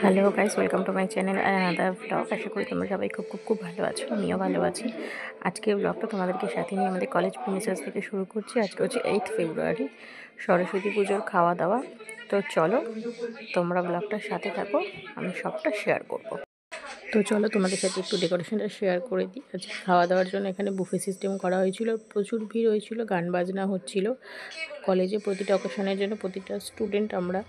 Hello guys, welcome to my channel another vlog. আশা করি তোমরা সবাই খুব ভালো আছো। আমিও ভালো আছি। আজকের ব্লগটা তোমাদেরকে সাথে নিয়ে আমাদের কলেজ প্রিমিসেস থেকে শুরু করছি। আজকে হচ্ছে 8 ফেব্রুয়ারি, সরস্বতী পুজোর খাওয়া দাওয়া। তো চলো তোমরা ব্লগটার সাথে থাকো, আমি সবটা শেয়ার করব। তো চলো তোমাদের সাথে একটু ডেকোরেশনটা শেয়ার করে দিই। আজকে খাওয়া দাওয়ার জন্য এখানে বুফে সিস্টেম করা হয়েছিল, প্রচুর ভিড় হয়েছিল, গান বাজনা হচ্ছিল। কলেজে প্রতিটা অকেশনের জন্য প্রতিটা স্টুডেন্ট আমরা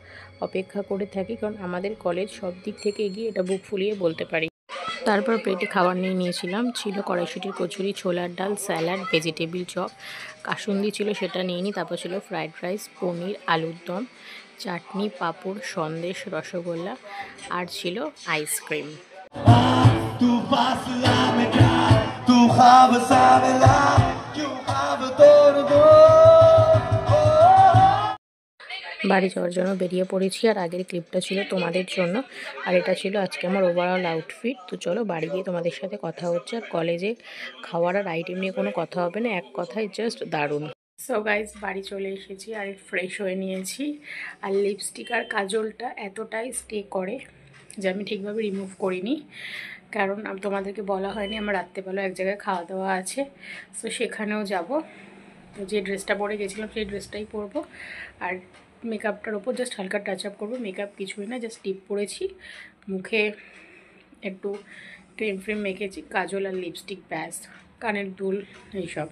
অপেক্ষা করে থাকি, কারণ আমাদের কলেজ সব দিক থেকে এগিয়ে, এটা বুক ফুলিয়ে বলতে পারি। তারপর প্লেটে খাবার নিয়ে নিয়েছিলাম। ছিল কড়াইশুটির কচুরি, ছোলার ডাল, স্যালাড, ভেজিটেবিল চপ, কাসুন্দি ছিল, সেটা নিয়ে নিই। তারপর ছিল ফ্রাইড রাইস, পনির, আলুর দম, চাটনি, পাঁপড়, সন্দেশ, রসগোল্লা, আর ছিল আইসক্রিম। বাড়ি যাওয়ার জন্য বেরিয়ে পড়েছি। আর আগের ক্লিপটা ছিল তোমাদের জন্য, আর এটা ছিল আজকে আমার ওভারঅল আউটফিট। তো চলো বাড়ি গিয়ে তোমাদের সাথে কথা হচ্ছে। আর কলেজে খাওয়ার আর আইটেম নিয়ে কোনো কথা হবে না, এক কথায় জাস্ট দারুণ। সো গাইজ, বাড়ি চলে এসেছি আর ফ্রেশ হয়ে নিয়েছি। আর লিপস্টিক আর কাজলটা এতটাই স্টে করে যে আমি ঠিকভাবে রিমুভ করিনি, কারণ তোমাদেরকে বলা হয়নি আমার রাত্রেবেলা এক জায়গায় খাওয়া দাওয়া আছে। সো সেখানেও যাব। তো যে ড্রেসটা পরে গেছিলাম সেই ড্রেসটাই পরবো। আর মেকআপটার ওপর জাস্ট হালকা টাচ আপ করবো। মেকআপ কিছুই না, জাস্ট টিপ পরেছি, মুখে একটু ক্রিম ফ্রিম মেখেছি, কাজল আর লিপস্টিক, ব্যাস, কানের দুল এইসব।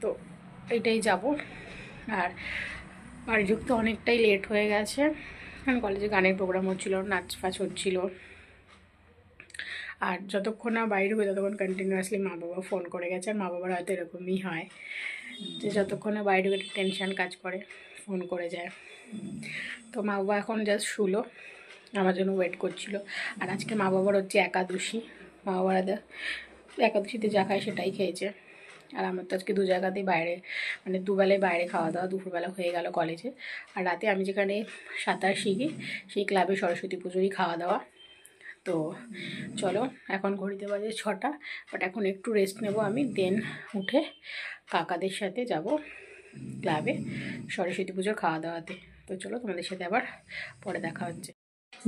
তো এইটাই যাব। আর বাড়ি ঢুকতে অনেকটাই লেট হয়ে গেছে, কারণ কলেজে গানের প্রোগ্রাম হচ্ছিলো, নাচ ফাচ হচ্ছিলো। আর যতক্ষণ না বাইরে ঢুকে ততক্ষণ কন্টিনিউয়াসলি মা বাবা ফোন করে গেছে। আর মা বাবার হয়তো এরকমই হয় যে যতক্ষণ না বাইরে ঢুকে টেনশান কাজ করে, ফোন করে যায়। তো মা বাবা এখন জাস্ট শুলো, আমার জন্য ওয়েট করছিল। আর আজকে মা বাবার হচ্ছে একাদশী। মা বাবারা একাদশীতে যা খায় সেটাই খেয়েছে। আর আমার তো আজকে দু জায়গাতেই বাইরে, মানে দুবেলায় বাইরে খাওয়া দাওয়া। দুপুরবেলা হয়ে গেল কলেজে, আর রাতে আমি যেখানে সাঁতার শিখি সেই ক্লাবে সরস্বতী পুজোরই খাওয়া দাওয়া। তো চলো, এখন ঘড়িতে বাজে 6টা, বাট এখন একটু রেস্ট নেব আমি, দেন উঠে কাকাদের সাথে যাব ক্লাবে সরস্বতী পুজোর খাওয়া দাওয়াতে। তো চলো তোমাদের সাথে আবার পরে দেখা হচ্ছে।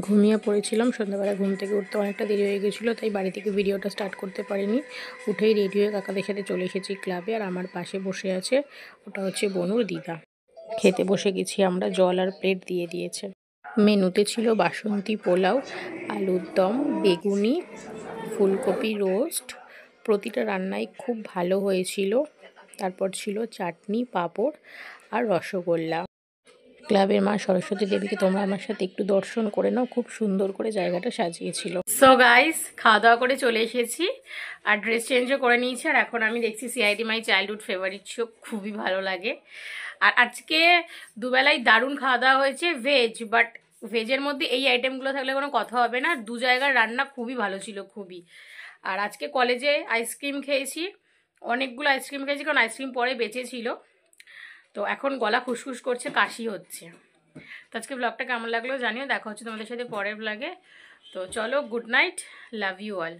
ঘুমিয়ে পড়েছিলাম, সন্ধ্যাবেলা ঘুম থেকে উঠতে অনেকটা দেরি হয়ে গেছিলো, তাই বাড়ি থেকে ভিডিওটা স্টার্ট করতে পারিনি। উঠেই রেডি হয়ে কাকাদের সাথে চলে এসেছি ক্লাবে। আর আমার পাশে বসে আছে, ওটা হচ্ছে বনুর দিদা। খেতে বসে গেছি আমরা, জল আর প্লেট দিয়ে দিয়েছে। মেনুতে ছিল বাসন্তী পোলাও, আলুর দম, বেগুনি, ফুলকপি রোস্ট। প্রতিটা রান্নাই খুব ভালো হয়েছিল। তারপর ছিল চাটনি, পাঁপড় আর রসগোল্লা। ক্লাবের মা সরস্বতী দেবীকে তোমরা আমার সাথে একটু দর্শন করে নাও, খুব সুন্দর করে জায়গাটা সাজিয়েছিল। সো গাইস, খাওয়া দাওয়া করে চলে এসেছি আর ড্রেস চেঞ্জও করে নিয়েছি। আর এখন আমি দেখছি CID my childhood favourite show, খুবই ভালো লাগে। আর আজকে দুবেলাই দারুণ খাওয়া দাওয়া হয়েছে, ভেজ। বাট ভেজের মধ্যে এই আইটেমগুলো থাকলে কোনো কথা হবে না। দু জায়গার রান্না খুবই ভালো ছিল, খুবই। আর আজকে কলেজে আইসক্রিম খেয়েছি, অনেকগুলো আইসক্রিম খেয়েছি, কারণ আইসক্রিম পরে বেঁচেছিল। তো এখন গলা খুসখুস করছে, কাশি হচ্ছে। তো আজকে ব্লগটা কেমন লাগলো জানিও। দেখা হচ্ছে তোমাদের সাথে পরের ব্লগে। তো চলো, good night, love you all.